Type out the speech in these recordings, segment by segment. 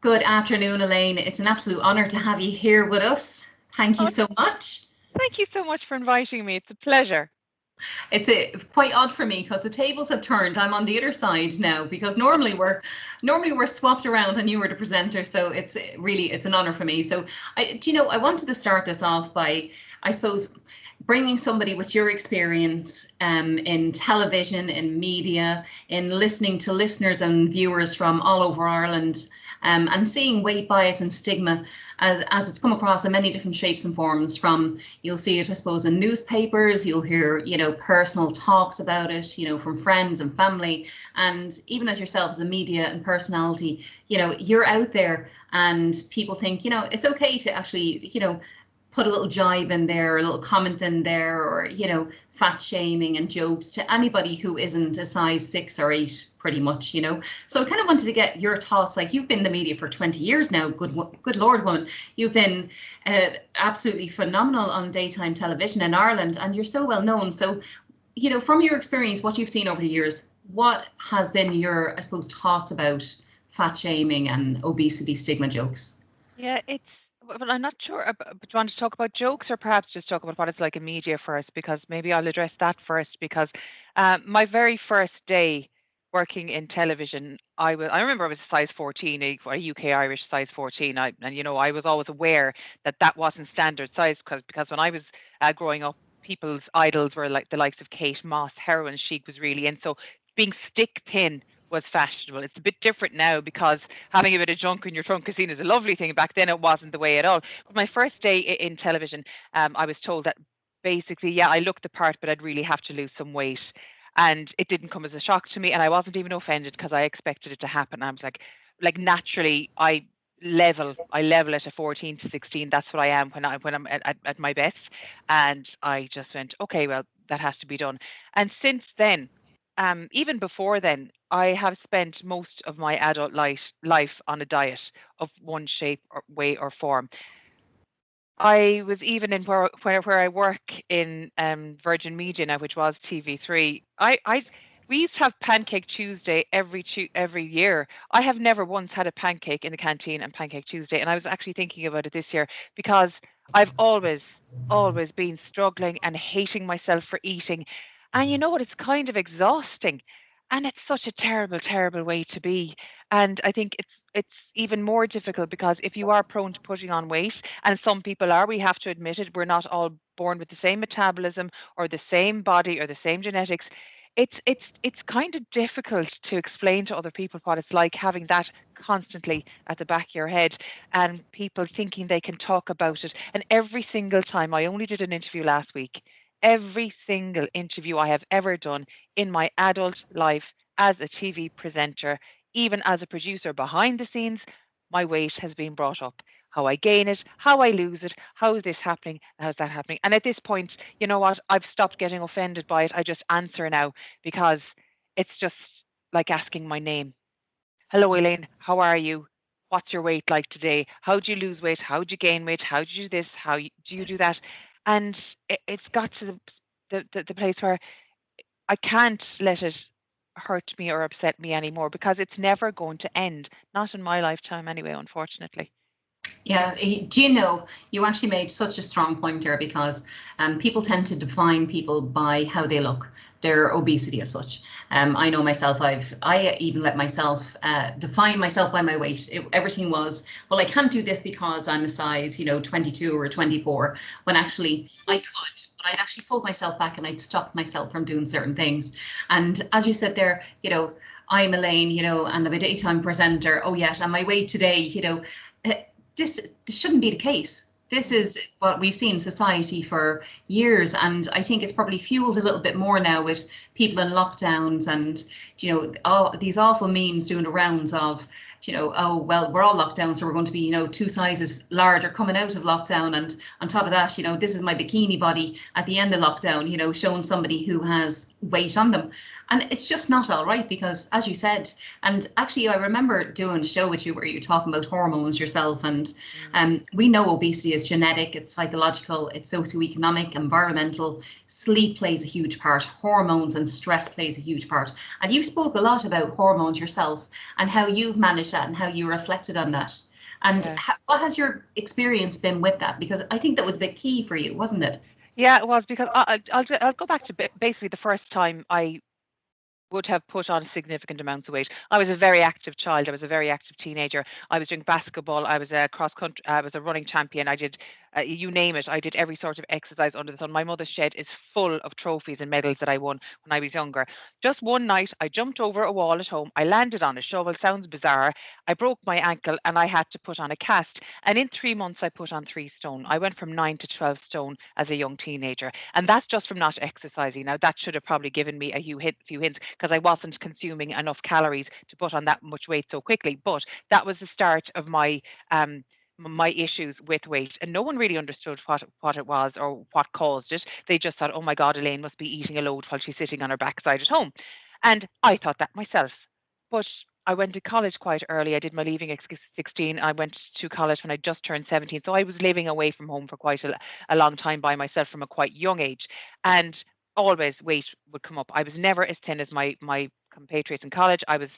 Good afternoon, Elaine. It's an absolute honour to have you here with us. Thank you Oh, so much. thank you so much for inviting me. It's a pleasure. Quite odd for me because the tables have turned. I'm on the other side now because normally we're swapped around and you were the presenter. So it's an honour for me. So I wanted to start this off by, I suppose, bringing somebody with your experience in television, in media, in listening to listeners and viewers from all over Ireland, and seeing weight bias and stigma as it's come across in many different shapes and forms. From, you'll see it, I suppose, in newspapers, you'll hear, personal talks about it, from friends and family, and even as yourself as a media and personality, you're out there and people think, it's okay to actually, put a little jibe in there, a little comment in there, or, fat shaming and jokes to anybody who isn't a size 6 or 8, pretty much. So I kind of wanted to get your thoughts. Like, you've been in the media for 20 years now. Good Lord, woman. You've been absolutely phenomenal on daytime television in Ireland, and you're so well known. So, from your experience, what you've seen over the years, what has been your, I suppose, thoughts about fat shaming and obesity stigma jokes? Yeah, well, I'm not sure. But do you want to talk about jokes or perhaps just talk about what it's like in media first? Because maybe I'll address that first. Because my very first day working in television, I remember I was a size 14, a UK Irish size 14. I was always aware that that wasn't standard size because when I was growing up, people's idols were like the likes of Kate Moss, heroin chic was really in. So being stick thin was fashionable. It's a bit different now because having a bit of junk in your trunk is seen as a lovely thing. Back then, it wasn't the way at all. But my first day in television, I was told that basically, yeah, I looked the part, but I'd really have to lose some weight. And it didn't come as a shock to me, and I wasn't even offended because I expected it to happen. I was like naturally, I level at a 14 to 16. That's what I am when I'm at my best. And I just went, okay, well, that has to be done. And since then, even before then, I have spent most of my adult life on a diet of one shape or way or form. I was even in where I work in Virgin Media now, which was TV3. We used to have Pancake Tuesday every year. I have never once had a pancake in the canteen and Pancake Tuesday, and I was actually thinking about it this year because I've always been struggling and hating myself for eating, and you know what? It's kind of exhausting, and it's such a terrible, terrible way to be. And I think it's even more difficult because if you are prone to putting on weight, and some people are, we have to admit it, we're not all born with the same metabolism or the same body or the same genetics. It's kind of difficult to explain to other people what it's like having that constantly at the back of your head and people thinking they can talk about it. And every single time, I only did an interview last week, every single interview I have ever done in my adult life as a TV presenter, even as a producer behind the scenes, my weight has been brought up. How I gain it, how I lose it, how is this happening, how's that happening? And at this point, you know what? I've stopped getting offended by it. I just answer now because it's just like asking my name. Hello, Elaine. How are you? What's your weight like today? How do you lose weight? How do you gain weight? How do you do this? Do you do that? And it's got to the place where I can't let it hurt me or upset me anymore because it's never going to end. Not in my lifetime, anyway, unfortunately. Yeah, do you know, you actually made such a strong point there because people tend to define people by how they look, their obesity as such. I know myself, I even let myself define myself by my weight. Everything was, well, I can't do this because I'm a size, 22 or 24, when actually I could, but I'd actually pulled myself back and I'd stopped myself from doing certain things. And as you said there, I'm Elaine, and I'm a daytime presenter. Oh, yes, and my weight today, uh, this shouldn't be the case. This is what we've seen in society for years, and I think it's probably fueled a little bit more now with people in lockdowns and all these awful memes doing the rounds of oh well, we're all locked down, so we're going to be 2 sizes larger coming out of lockdown, and on top of that, this is my bikini body at the end of lockdown, showing somebody who has weight on them. And it's just not all right because, as you said, and actually I remember doing a show with you where you're talking about hormones yourself, and Mm. we know obesity is genetic, it's psychological, it's socioeconomic, environmental. Sleep plays a huge part, hormones and stress plays a huge part. And you spoke a lot about hormones yourself and how you've managed acknowledge that and how you reflected on that. And Yeah. what has your experience been with that? Because I think that was a bit key for you, wasn't it? Yeah, it was because I'll go back to basically the first time I would have put on significant amounts of weight. I was a very active child. I was a very active teenager. I was doing basketball. I was a cross country. I was a running champion. I did, you name it. I did every sort of exercise under the sun. My mother's shed is full of trophies and medals that I won when I was younger. Just one night, I jumped over a wall at home. I landed on a shovel. Sounds bizarre. I broke my ankle and I had to put on a cast. And in 3 months, I put on 3 stone. I went from 9 to 12 stone as a young teenager. And that's just from not exercising. Now, that should have probably given me a few hints because I wasn't consuming enough calories to put on that much weight so quickly. But that was the start of my issues with weight, and no one really understood what it was or what caused it. They just thought, oh my God, Elaine must be eating a load while she's sitting on her backside at home. And I thought that myself. But I went to college quite early. I did my leaving at 16. I went to college when I just turned 17. So I was living away from home for quite a long time by myself from a quite young age. And always weight would come up. I was never as thin as my compatriots in college. I was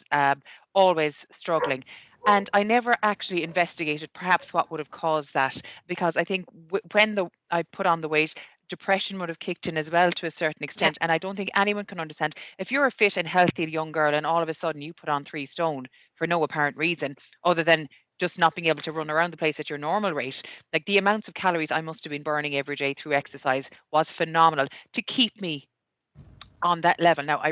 always struggling. And I never actually investigated perhaps what would have caused that, because I think when I put on the weight, depression would have kicked in as well to a certain extent. And I don't think anyone can understand if you're a fit and healthy young girl and all of a sudden you put on 3 stone for no apparent reason other than just not being able to run around the place at your normal rate. Like the amounts of calories I must have been burning every day through exercise was phenomenal to keep me on that level. Now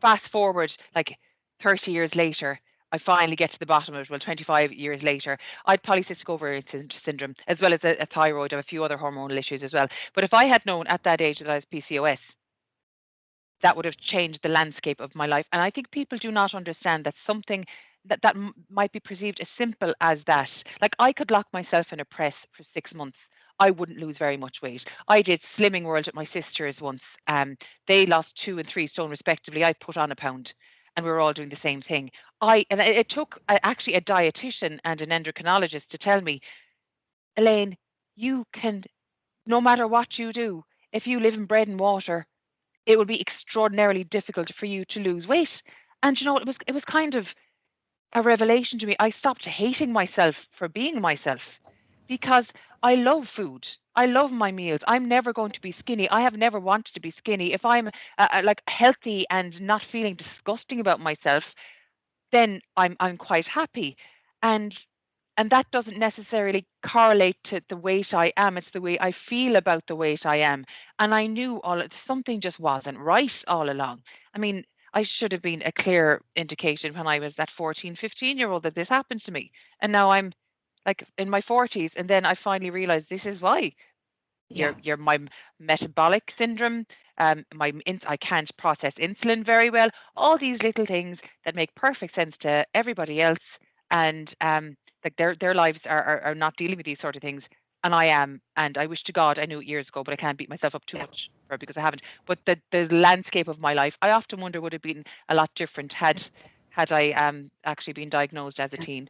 fast forward like 30 years later, I finally get to the bottom of it. Well, 25 years later, I had polycystic ovarian syndrome, as well as a thyroid, and a few other hormonal issues as well. But if I had known at that age that I was PCOS, that would have changed the landscape of my life. And I think people do not understand that something that might be perceived as simple as that. Like I could lock myself in a press for 6 months. I wouldn't lose very much weight. I did Slimming World at my sister's once. They lost 2 and 3 stone respectively. I put on a pound, and we were all doing the same thing. And it took actually a dietitian and an endocrinologist to tell me, Elaine, you can, no matter what you do, if you live in bread and water, it will be extraordinarily difficult for you to lose weight. And you know, it was kind of a revelation to me. I stopped hating myself for being myself because I love food. I love my meals. I'm never going to be skinny. I have never wanted to be skinny. If I'm like healthy and not feeling disgusting about myself, then I'm quite happy. And that doesn't necessarily correlate to the weight I am. It's the way I feel about the weight I am. And I knew something just wasn't right all along. I mean, I should have been a clear indication when I was that 14, 15-year-old that this happened to me. And now I'm like in my 40s, and then I finally realized this is why. Yeah. Your my metabolic syndrome, I can't process insulin very well. All these little things that make perfect sense to everybody else, and like their lives are not dealing with these sort of things, and I am. And I wish to God I knew it years ago, but I can't beat myself up too much for it because I haven't. But the landscape of my life, I often wonder would have been a lot different had I actually been diagnosed as a teen.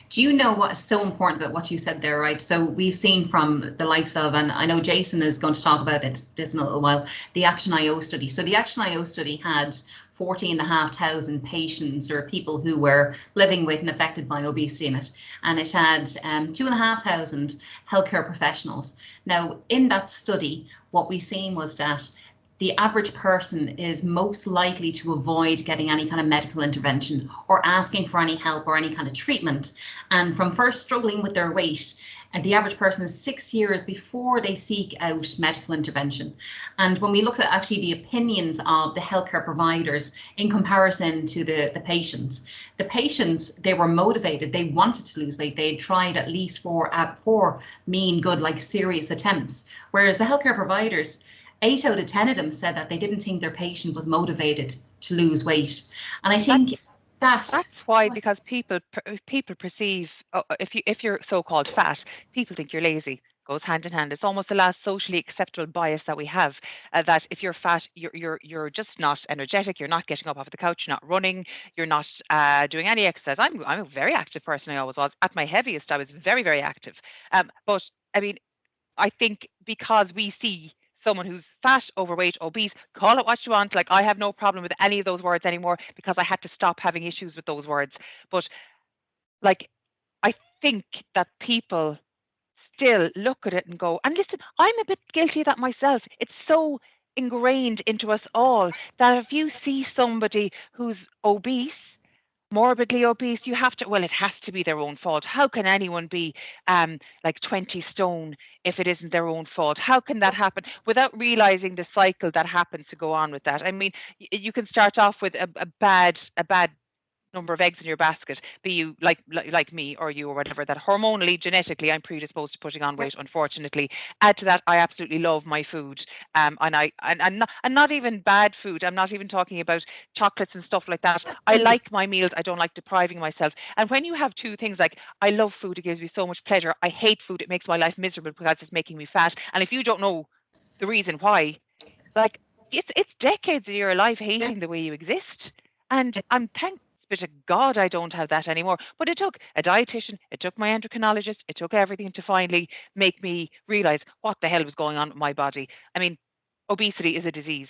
Do you know what is so important about what you said there, right? So we've seen from the likes of, and I know Jason is going to talk about this in a little while, the Action IO study. So the Action IO study had 40,500 patients or people who were living with and affected by obesity in it. And it had 2,500 healthcare professionals. Now, in that study, what we seen was that the average person is most likely to avoid getting any kind of medical intervention or asking for any help or any kind of treatment. And from first struggling with their weight, and the average person is 6 years before they seek out medical intervention. And when we looked at actually the opinions of the healthcare providers in comparison to the patients, they were motivated. They wanted to lose weight. They had tried at least four mean, good, like serious attempts. Whereas the healthcare providers, 8 out of 10 of them said that they didn't think their patient was motivated to lose weight. And I think that's why, because people perceive if you're so-called fat, people think you're lazy. Goes hand in hand. It's almost the last socially acceptable bias that we have. That if you're fat, you're just not energetic. You're not getting up off the couch. You're not running. You're not doing any exercise. I'm a very active person. I always was. At my heaviest, I was very, very active. But I mean, I think because we see someone who's fat, overweight, obese, call it what you want. Like, I have no problem with any of those words anymore because I had to stop having issues with those words. But like, I think that people still look at it and go, and listen, I'm a bit guilty of that myself. It's so ingrained into us all that if you see somebody who's obese, morbidly obese, you have to, well, it has to be their own fault. How can anyone be like 20 stone if it isn't their own fault? How can that happen without realizing the cycle that happens to go on with that? I mean, you can start off with a bad number of eggs in your basket, be you like me or you or whatever, that hormonally, genetically, I'm predisposed to putting on weight, unfortunately. Add to that, I absolutely love my food. And not even bad food. I'm not even talking about chocolates and stuff like that. I like my meals. I don't like depriving myself. And when you have two things, like, I love food, it gives me so much pleasure. I hate food, it makes my life miserable because it's making me fat. And if you don't know the reason why, like, it's decades of your life hating the way you exist. And I'm thankful to God I don't have that anymore. But it took a dietitian, it took my endocrinologist, it took everything to finally make me realize what the hell was going on with my body. I mean, obesity is a disease.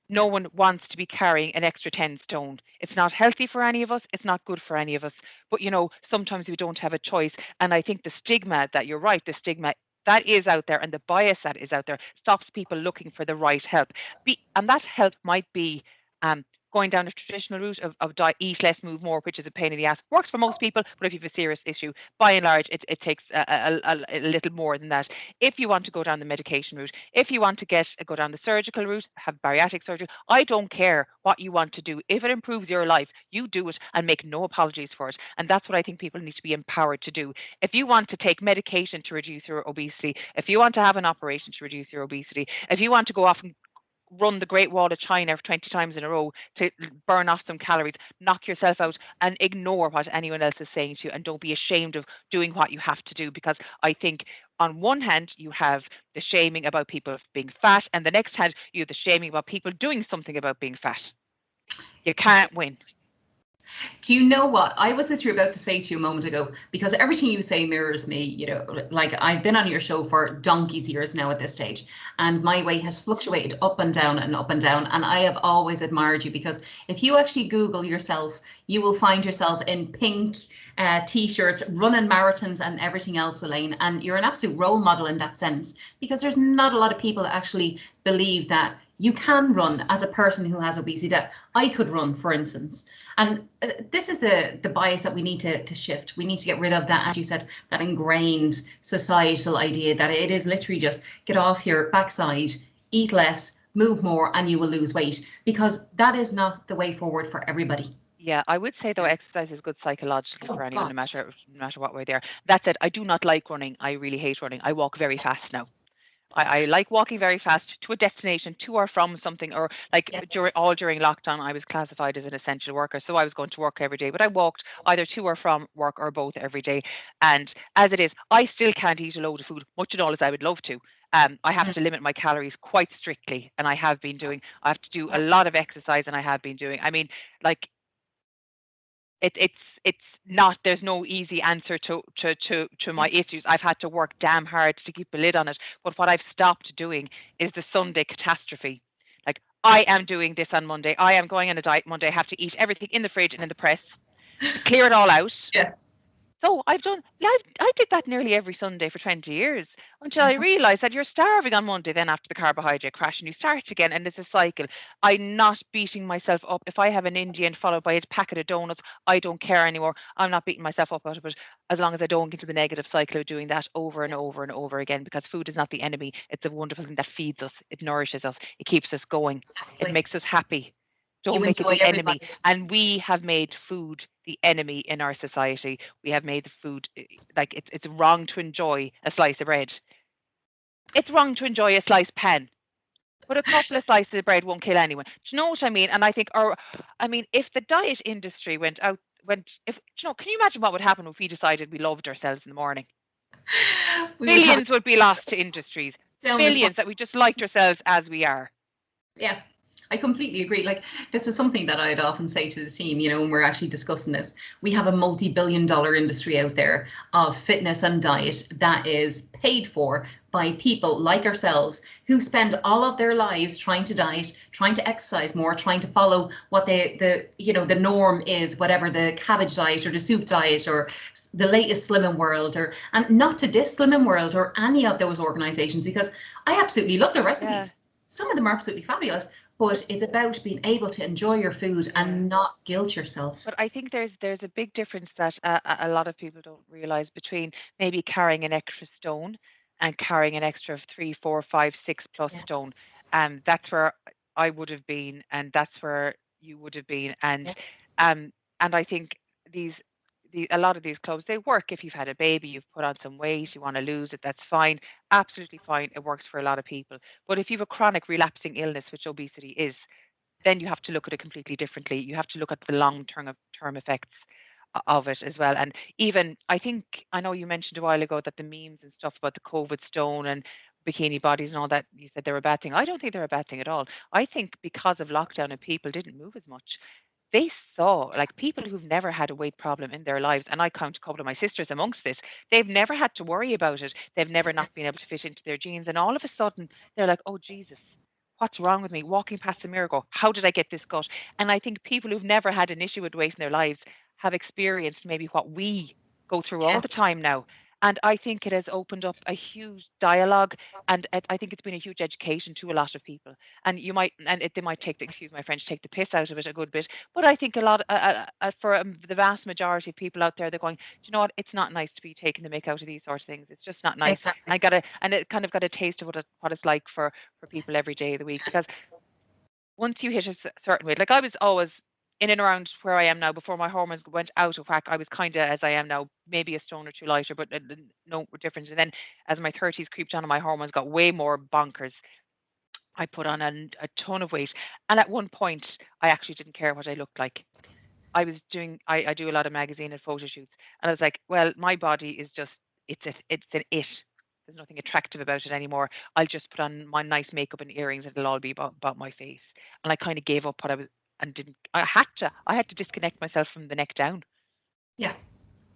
No one wants to be carrying an extra 10 stone. It's not healthy for any of us. It's not good for any of us. But, you know, sometimes we don't have a choice. And I think the stigma that you're right, the stigma that is out there and the bias that is out there stops people looking for the right help. And that help might be going down a traditional route of eat less, move more, which is a pain in the ass. Works for most people, but if you have a serious issue, by and large, it takes a little more than that. If you want to go down the medication route, if you want to go down the surgical route, have bariatric surgery, I don't care what you want to do. If it improves your life, you do it and make no apologies for it. And that's what I think people need to be empowered to do. If you want to take medication to reduce your obesity, if you want to have an operation to reduce your obesity, if you want to go off and run the Great Wall of China 20 times in a row to burn off some calories, knock yourself out and ignore what anyone else is saying to you, and don't be ashamed of doing what you have to do. Because I think on one hand, you have the shaming about people being fat, and the next hand, you have the shaming about people doing something about being fat. You can't win. Do you know what I was literally about to say to you a moment ago? Because everything you say mirrors me. You know, like, I've been on your show for donkey's years now at this stage, and my weight has fluctuated up and down and up and down. And I have always admired you, because if you actually Google yourself, you will find yourself in pink t-shirts, running marathons and everything else, Elaine. And you're an absolute role model in that sense, because there's not a lot of people that actually believe that you can run as a person who has obesity, that I could run, for instance. And this is the bias that we need to shift. We need to get rid of that, as you said, that ingrained societal idea that it is literally just get off your backside, eat less, move more, and you will lose weight, because that is not the way forward for everybody. Yeah, I would say, though, exercise is good psychologically for anyone, no matter what way they are. That said, I do not like running. I really hate running. I walk very fast now. I like walking very fast to a destination, to or from something, or like during lockdown, I was classified as an essential worker. So I was going to work every day, but I walked either to or from work or both every day. And as it is, I still can't eat a load of food, much and all as I would love to. I have to limit my calories quite strictly, and I have been doing. I have to do a lot of exercise, and I have been doing. I mean, like, it's not, there's no easy answer to my issues. I've had to work damn hard to keep a lid on it. But what I've stopped doing is the Sunday catastrophe. Like, I am doing this on Monday. I am going on a diet Monday. I have to eat everything in the fridge and in the press to clear it all out. Yeah. So I did that nearly every Sunday for 20 years, until I realised that you're starving on Monday, then after the carbohydrate crash, and you start again, and it's a cycle. I'm not beating myself up. If I have an Indian followed by a packet of donuts, I don't care anymore. I'm not beating myself up out of it, as long as I don't get into the negative cycle of doing that over and over and over again, because food is not the enemy. It's a wonderful thing that feeds us. It nourishes us. It keeps us going. Exactly. It makes us happy. Don't make it the enemy. And we have made food the enemy in our society. We have made the food, like, it's wrong to enjoy a slice of bread. It's wrong to enjoy a sliced pan. But a couple of slices of bread won't kill anyone. Do you know what I mean? And I think, if the diet industry can you imagine what would happen if we decided we loved ourselves in the morning? Billions would be lost to industries. Billions, that we just liked ourselves as we are. Yeah. I completely agree. Like, this is something that I'd often say to the team, you know, when we're actually discussing this. We have a multi-billion-dollar industry out there of fitness and diet that is paid for by people like ourselves who spend all of their lives trying to diet, trying to exercise more, trying to follow what the norm is, whatever the cabbage diet or the soup diet or the latest Slimming World, and not to diss Slimming World or any of those organizations, because I absolutely love the recipes. Some of them are absolutely fabulous, but it's about being able to enjoy your food and not guilt yourself. But I think there's a big difference that a lot of people don't realize between maybe carrying an extra stone and carrying an extra 3, 4, 5, 6+ stone. And that's where I would have been, and that's where you would have been. And I think a lot of these clubs, they work. If you've had a baby, you've put on some weight, you want to lose it, that's fine, absolutely fine. It works for a lot of people. But if you have a chronic relapsing illness, which obesity is, then you have to look at it completely differently. You have to look at the long-term effects of it as well. And even, I know you mentioned a while ago that the memes and stuff about the COVID stone and bikini bodies and all that, you said they're a bad thing. I don't think they're a bad thing at all. I think because of lockdown and people didn't move as much, they saw, like, people who've never had a weight problem in their lives, and I count a couple of my sisters amongst this, they've never had to worry about it. They've never not been able to fit into their jeans. And all of a sudden, they're like, oh, Jesus, what's wrong with me? Walking past the mirror, go, how did I get this gut? And I think people who've never had an issue with weight in their lives have experienced maybe what we go through all the time now. And I think it has opened up a huge dialogue, and I think it's been a huge education to a lot of people. And they might take, excuse my French, take the piss out of it a good bit. But I think a lot, for the vast majority of people out there, they're going, do you know what? It's not nice to be taking the mick out of these sorts of things. It's just not nice. Exactly. And it kind of got a taste of what it's like for people every day of the week. Because once you hit a certain weight, like I was always in and around where I am now before my hormones went out of whack. I was kind of as I am now, maybe a stone or two lighter, but no difference. And then as my 30s creeped on and my hormones got way more bonkers, I put on a ton of weight. And at one point, I actually didn't care what I looked like. I was doing, I do a lot of magazine and photo shoots. And I was like, well, my body is just, it's an it. There's nothing attractive about it anymore. I'll just put on my nice makeup and earrings and it'll all be about my face. And I kind of gave up what I was, and didn't, I had to disconnect myself from the neck down. Yeah.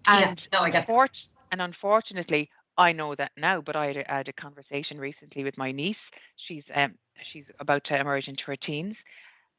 And No, I get that. unfortunately, I know that now, but I had a conversation recently with my niece. She's about to emerge into her teens,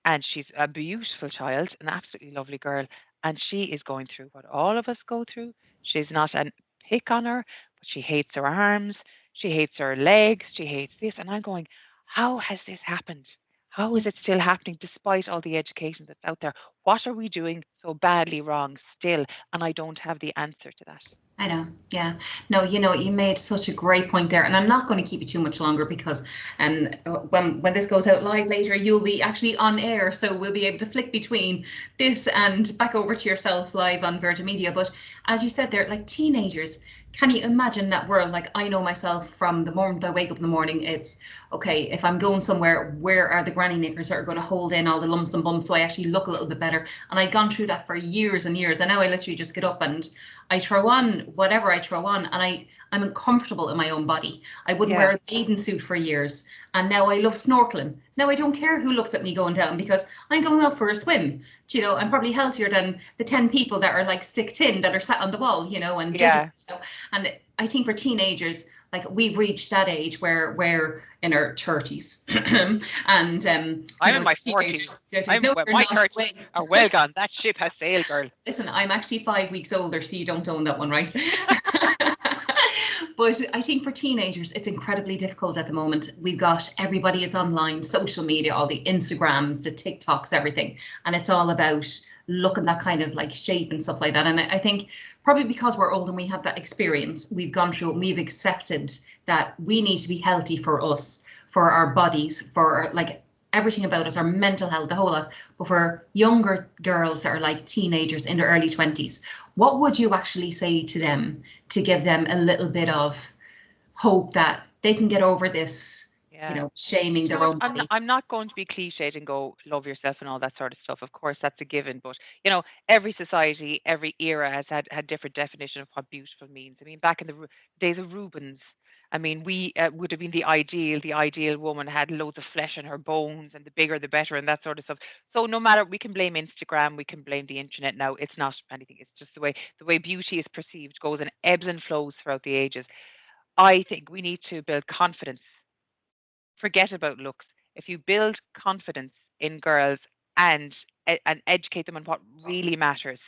and she's a beautiful child, an absolutely lovely girl, and she is going through what all of us go through. She's not a pick on her, but she hates her arms, she hates her legs, she hates this, and I'm going, how has this happened? How is it still happening despite all the education that's out there? What are we doing so badly wrong still? And I don't have the answer to that. I know. Yeah. No, you made such a great point there, and I'm not going to keep you too much longer because when this goes out live later, you'll be actually on air, so we'll be able to flick between this and back over to yourself live on Virgin Media. But as you said there, like teenagers, can you imagine that world? Like, I know myself from the moment I wake up in the morning, it's okay, if I'm going somewhere, where are the granny knickers that are going to hold in all the lumps and bumps so I actually look a little bit better? And I'd gone through that for years and years, and now I literally just get up and I throw on whatever I throw on, and I'm uncomfortable in my own body. I wouldn't wear a bathing suit for years, and now I love snorkeling. Now I don't care who looks at me going down because I'm going out for a swim. I'm probably healthier than the 10 people that are like stick tin that are sat on the wall, and judging. And I think for teenagers, like, we've reached that age where we're in our 30s, and I'm in my 40s. My 30s are well gone. That ship has sailed, girl. Listen, I'm actually 5 weeks older, so you don't own that one, right? But I think for teenagers, it's incredibly difficult at the moment. We've got, everybody is online, social media, all the Instagrams, the TikToks, everything. And it's all about looking that kind of like shape and stuff like that. And I think probably because we're old and we have that experience, we've gone through it and we've accepted that we need to be healthy for us, for our bodies, for like everything about us, our mental health, the whole lot. But for younger girls that are like teenagers in their early 20s, what would you actually say to them to give them a little bit of hope that they can get over this, shaming their own body? I'm not going to be cliched and go love yourself and all that sort of stuff. Of course, that's a given. But, every society, every era has had different definition of what beautiful means. I mean, back in the days of Rubens, I mean, we would have been the ideal woman had loads of flesh in her bones, and the bigger the better, and that sort of stuff. So no matter, we can blame Instagram, we can blame the internet now. It's not anything. It's just the way beauty is perceived goes in ebbs and flows throughout the ages. I think we need to build confidence. Forget about looks. If you build confidence in girls and and educate them on what really matters,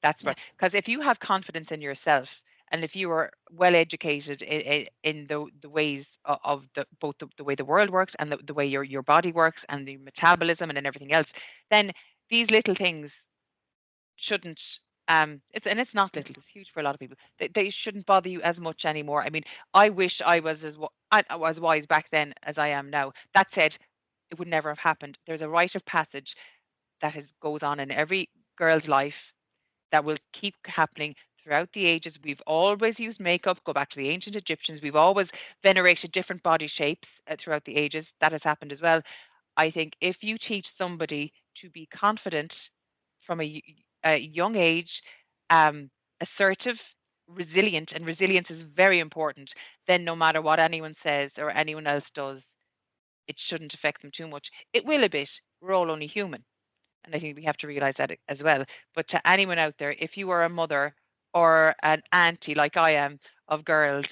that's Yeah. right. Because if you have confidence in yourself, and if you are well educated in the ways of the both the way the world works and the way your body works and the metabolism and then everything else, then these little things shouldn't it's not little, it's huge for a lot of people. They shouldn't bother you as much anymore. I mean, I wish I was I was wise back then as I am now. That said, it would never have happened. There's a rite of passage that goes on in every girl's life that will keep happening throughout the ages. We've always used makeup. Go back to the ancient Egyptians. We've always venerated different body shapes throughout the ages. That has happened as well. I think if you teach somebody to be confident from a young age, assertive, resilient, and resilience is very important, then no matter what anyone says or anyone else does, it shouldn't affect them too much. It will a bit. We're all only human. And I think we have to realize that as well. But to anyone out there, if you are a mother or an auntie like I am of girls,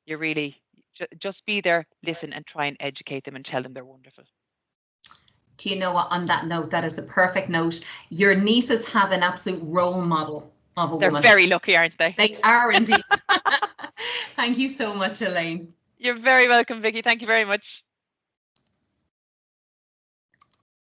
you really just be there, listen, and try and educate them and tell them they're wonderful. Do you know what? On that note, that is a perfect note. Your nieces have an absolute role model of a They're woman. very lucky, aren't they? They are indeed. Thank you so much, Elaine. You're very welcome, Vicki. Thank you very much.